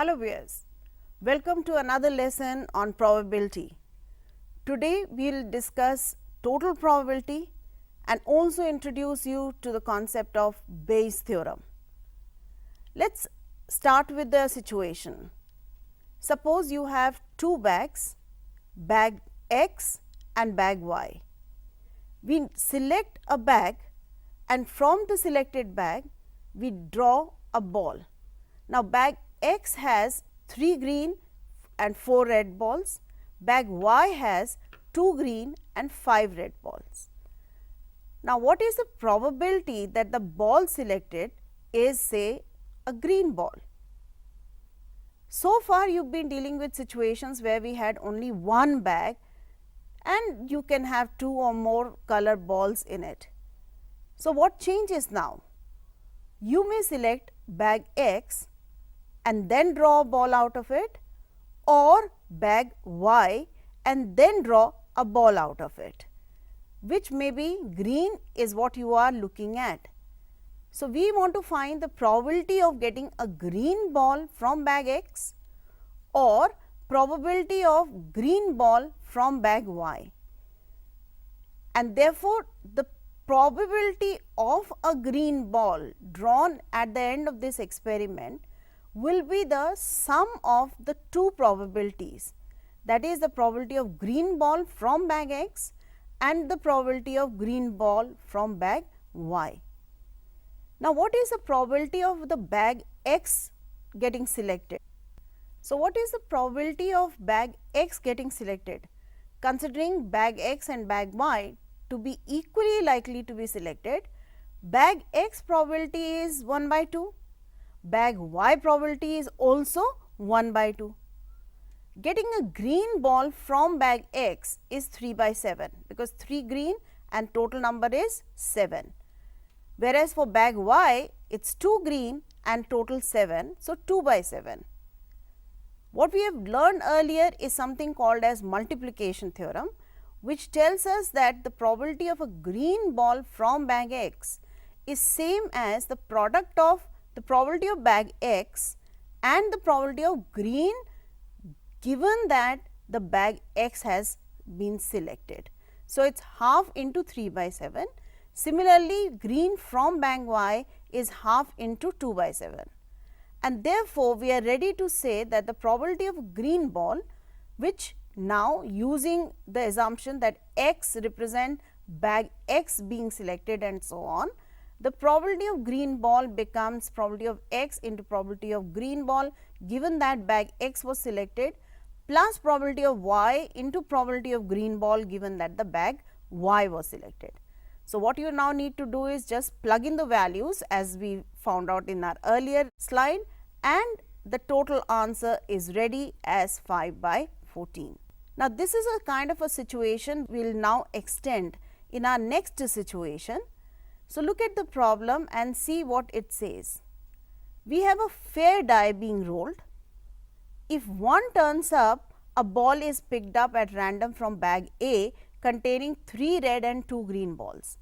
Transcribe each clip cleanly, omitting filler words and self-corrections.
Hello viewers, welcome to another lesson on probability. Today we will discuss total probability and also introduce you to the concept of Bayes theorem. Let us start with the situation. Suppose you have two bags, bag X and bag Y. We select a bag and from the selected bag we draw a ball. Now, bag X has 3 green and 4 red balls, bag Y has 2 green and 5 red balls. Now, what is the probability that the ball selected is say a green ball? So far you have been dealing with situations where we had only one bag and you can have 2 or more color balls in it. So, what changes now? You may select bag X and then draw a ball out of it, or bag Y and then draw a ball out of it, which may be green is what you are looking at. So, we want to find the probability of getting a green ball from bag X or probability of green ball from bag Y, and therefore, the probability of a green ball drawn at the end of this experiment will be the sum of the two probabilities, that is the probability of green ball from bag X and the probability of green ball from bag Y. Now, what is the probability of the bag X getting selected? So, what is the probability of bag X getting selected? Considering bag X and bag Y to be equally likely to be selected, bag X probability is 1 by 2, bag Y probability is also 1 by 2. Getting a green ball from bag X is 3 by 7, because 3 green and total number is 7. Whereas, for bag Y it is 2 green and total 7, so 2 by 7. What we have learned earlier is something called as multiplication theorem, which tells us that the probability of a green ball from bag X is same as the product of the probability of bag X and the probability of green, given that the bag X has been selected. So, it is half into 3 by 7. Similarly, green from bag Y is half into 2 by 7, and therefore, we are ready to say that the probability of green ball, which now using the assumption that X represent bag X being selected and so on, the probability of green ball becomes probability of X into probability of green ball, given that bag X was selected, plus probability of Y into probability of green ball, given that the bag Y was selected. So, what you now need to do is just plug in the values as we found out in our earlier slide, and the total answer is ready as 5 by 14. Now, this is a kind of a situation we will now extend in our next situation. So, look at the problem and see what it says. We have a fair die being rolled. If one turns up, a ball is picked up at random from bag A containing 3 red and 2 green balls.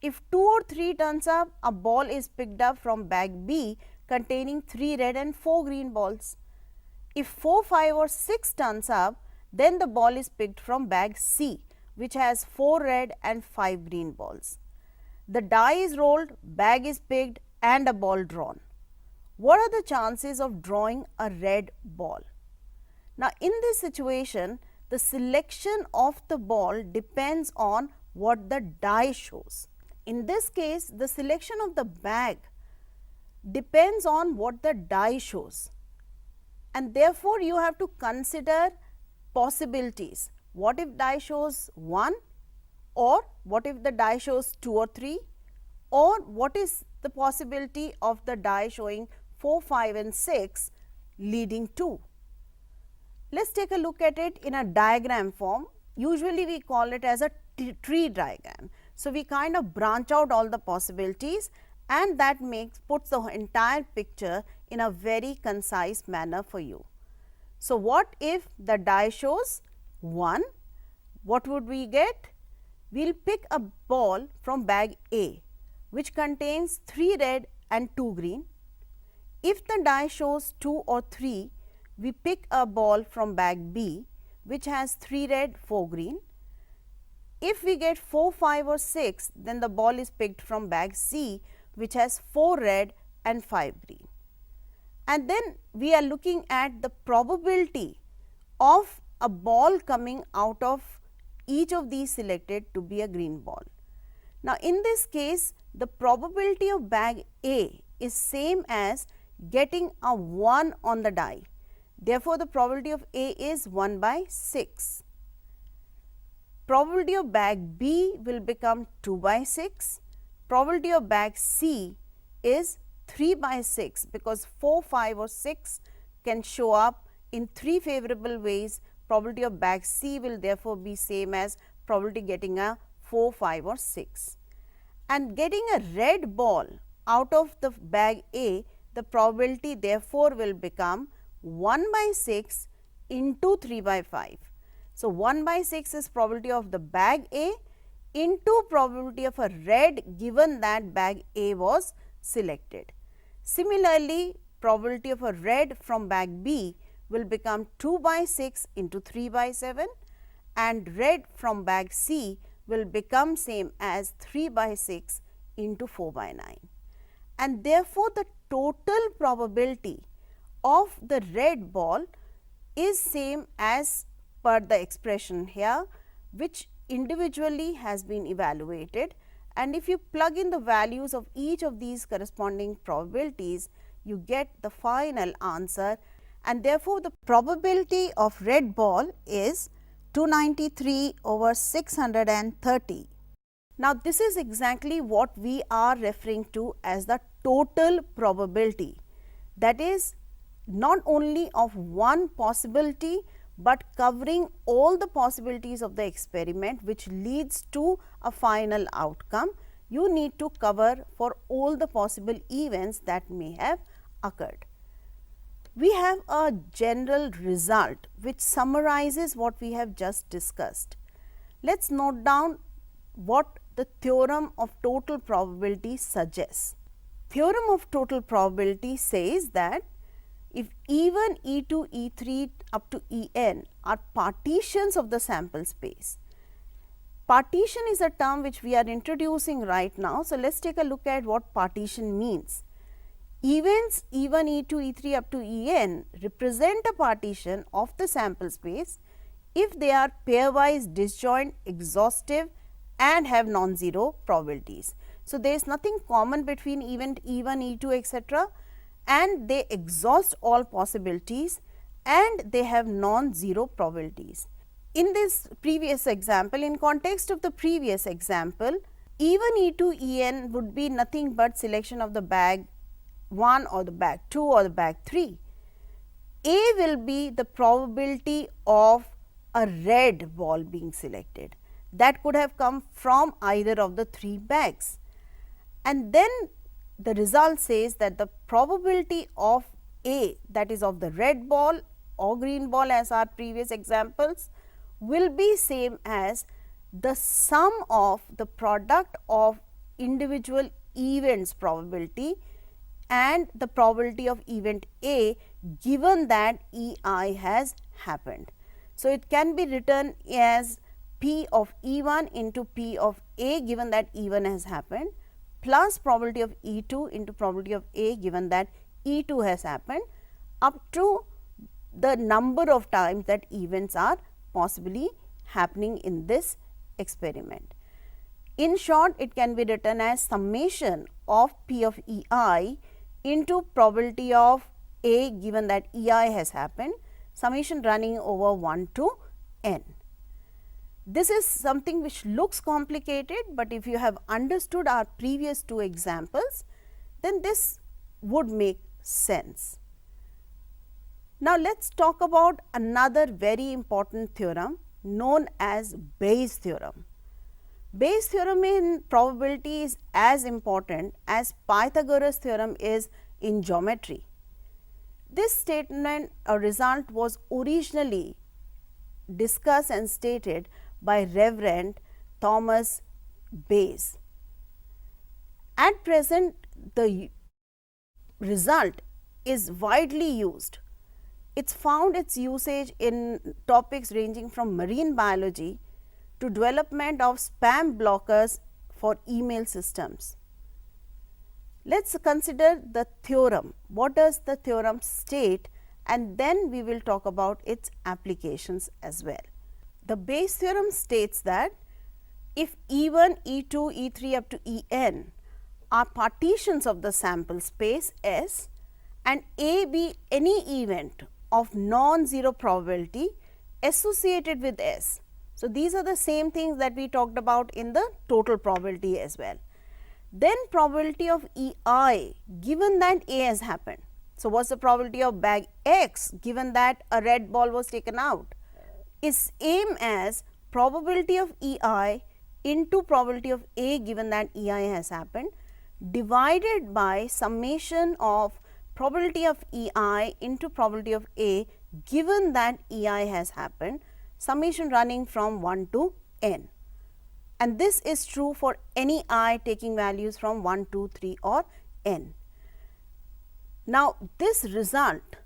If 2 or 3 turns up, a ball is picked up from bag B containing 3 red and 4 green balls. If 4, 5 or 6 turns up, then the ball is picked from bag C, which has 4 red and 5 green balls. The die is rolled, bag is picked and a ball drawn. What are the chances of drawing a red ball? Now, in this situation, the selection of the ball depends on what the die shows. In this case, the selection of the bag depends on what the die shows, and therefore, you have to consider possibilities. What if die shows 1, or what if the die shows 2 or 3, or what is the possibility of the die showing 4, 5 and 6 leading to? Let us take a look at it in a diagram form. Usually, we call it as a tree diagram. So, we kind of branch out all the possibilities, and that puts the entire picture in a very concise manner for you. So, what if the die shows 1? What would we get? We will pick a ball from bag A, which contains 3 red and 2 green. If the die shows 2 or 3, we pick a ball from bag B which has 3 red, 4 green. If we get 4, 5 or 6, then the ball is picked from bag C which has 4 red and 5 green. And then we are looking at the probability of a ball coming out of each of these selected to be a green ball. Now, in this case, the probability of bag A is same as getting a 1 on the die. Therefore, the probability of A is 1 by 6. Probability of bag B will become 2 by 6. Probability of bag C is 3 by 6, because 4, 5 or 6 can show up in 3 favorable ways. Probability of bag C will therefore be same as probability getting a 4, 5 or 6. And getting a red ball out of the bag A, the probability therefore will become 1 by 6 into 3 by 5. So, 1 by 6 is probability of the bag A into probability of a red given that bag A was selected. Similarly, probability of a red from bag B will become 2 by 6 into 3 by 7, and red from bag C will become same as 3 by 6 into 4 by 9. And therefore, the total probability of the red ball is same as per the expression here, which individually has been evaluated, and if you plug in the values of each of these corresponding probabilities, you get the final answer, and therefore, the probability of red ball is 293 over 630. Now, this is exactly what we are referring to as the total probability, that is not only of one possibility, but covering all the possibilities of the experiment which leads to a final outcome. You need to cover for all the possible events that may have occurred. We have a general result which summarizes what we have just discussed. Let us note down what the theorem of total probability suggests. Theorem of total probability says that if E1, E2, E3 up to En are partitions of the sample space. Partition is a term which we are introducing right now. So, let us take a look at what partition means. Events E1, E2, E3 up to En represent a partition of the sample space if they are pairwise disjoint, exhaustive and have non-zero probabilities. So, there is nothing common between event E1, E2 etc., and they exhaust all possibilities and they have non-zero probabilities. In this previous example, in context of the previous example, E1, E2, En would be nothing but selection of the bag 1 or the bag 2 or the bag 3. A will be the probability of a red ball being selected. That could have come from either of the 3 bags. And then the result says that the probability of A, that is of the red ball or green ball as our previous examples, will be same as the sum of the product of individual events probability and the probability of event A given that EI has happened. So, it can be written as P of E1 into P of A given that E1 has happened, plus probability of E2 into probability of A given that E2 has happened, up to the number of times that events are possibly happening in this experiment. In short, it can be written as summation of P of EI into probability of A given that EI has happened, summation running over 1 to n. This is something which looks complicated, but if you have understood our previous 2 examples, then this would make sense. Now, let us talk about another very important theorem known as Bayes' theorem. Bayes' theorem in probability is as important as Pythagoras' theorem is in geometry. This statement or result was originally discussed and stated by Reverend Thomas Bayes. At present, the result is widely used It's found its usage in topics ranging from marine biology to development of spam blockers for email systems. Let's consider the theorem. What does the theorem state? And then we will talk about its applications as well. The Bayes theorem states that if E1, E2, E3 up to En are partitions of the sample space S and A be any event of non-zero probability associated with S. So, these are the same things that we talked about in the total probability as well. Then probability of EI given that A has happened. So, what is the probability of bag X given that a red ball was taken out is same as probability of EI into probability of A given that EI has happened divided by summation of probability of EI into probability of A given that EI has happened, summation running from 1 to n. And this is true for any I taking values from 1, 2, 3 or n. Now, this result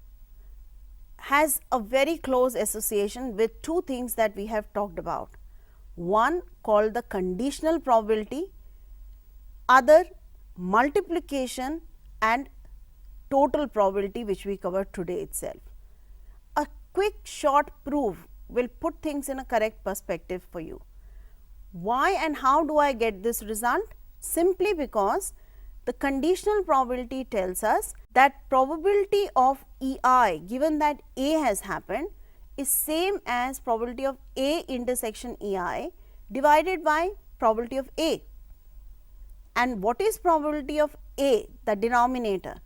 has a very close association with two things that we have talked about. One called the conditional probability, other multiplication and total probability, which we covered today itself. A quick short proof will put things in a correct perspective for you. Why and how do I get this result? Simply because the conditional probability tells us that probability of EI given that A has happened is same as probability of A intersection EI divided by probability of A. And what is probability of A? The denominator,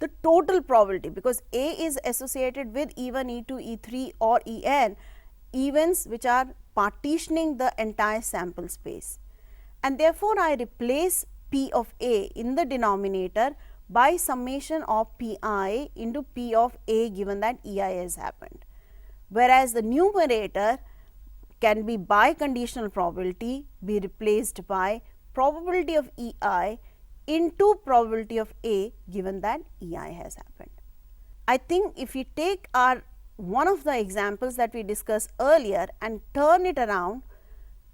the total probability, because A is associated with E1, E2, E3 or En, events which are partitioning the entire sample space. And therefore, I replace P of A in the denominator by summation of Pi into P of A given that EI has happened. Whereas, the numerator can be by conditional probability be replaced by probability of EI into probability of A given that EI has happened. I think if we take our one of the examples that we discussed earlier and turn it around,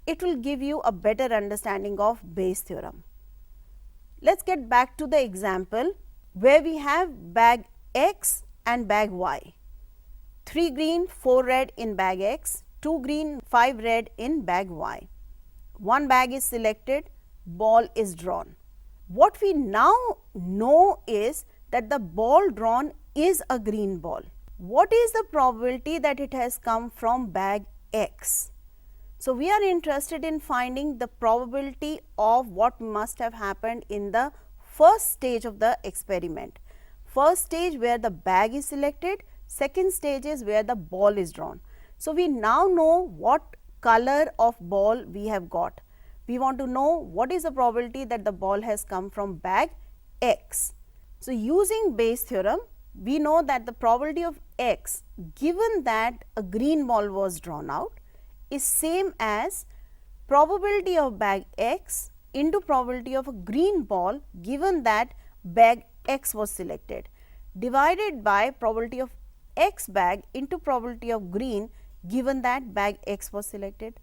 it will give you a better understanding of Bayes theorem. Let's get back to the example where we have bag X and bag Y. 3 green, 4 red in bag X, 2 green, 5 red in bag Y. One bag is selected, ball is drawn. What we now know is that the ball drawn is a green ball. What is the probability that it has come from bag X? So, we are interested in finding the probability of what must have happened in the first stage of the experiment. First stage where the bag is selected, second stage is where the ball is drawn. So, we now know what color of ball we have got. We want to know what is the probability that the ball has come from bag X. So, using Bayes theorem, we know that the probability of X given that a green ball was drawn out is same as probability of bag X into probability of a green ball given that bag X was selected divided by probability of X bag into probability of green given that bag X was selected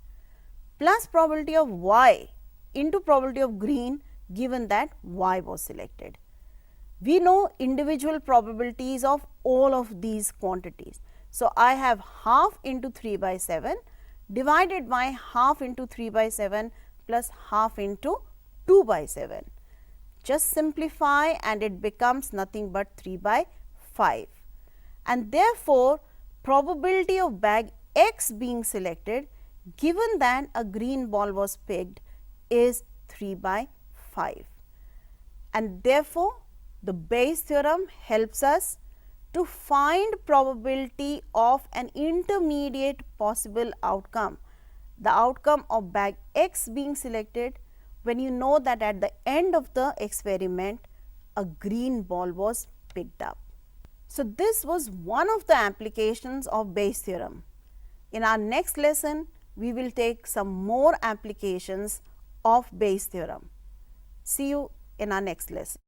plus probability of Y into probability of green given that Y was selected. We know individual probabilities of all of these quantities. So, I have half into 3 by 7 divided by half into 3 by 7 plus half into 2 by 7. Just simplify and it becomes nothing but 3 by 5. And therefore, probability of bag X being selected given that a green ball was picked is 3 by 5. And therefore, the Bayes theorem helps us to find probability of an intermediate possible outcome, the outcome of bag X being selected when you know that at the end of the experiment a green ball was picked up. So, this was one of the applications of Bayes theorem. In our next lesson, we will take some more applications of Bayes theorem. See you in our next lesson.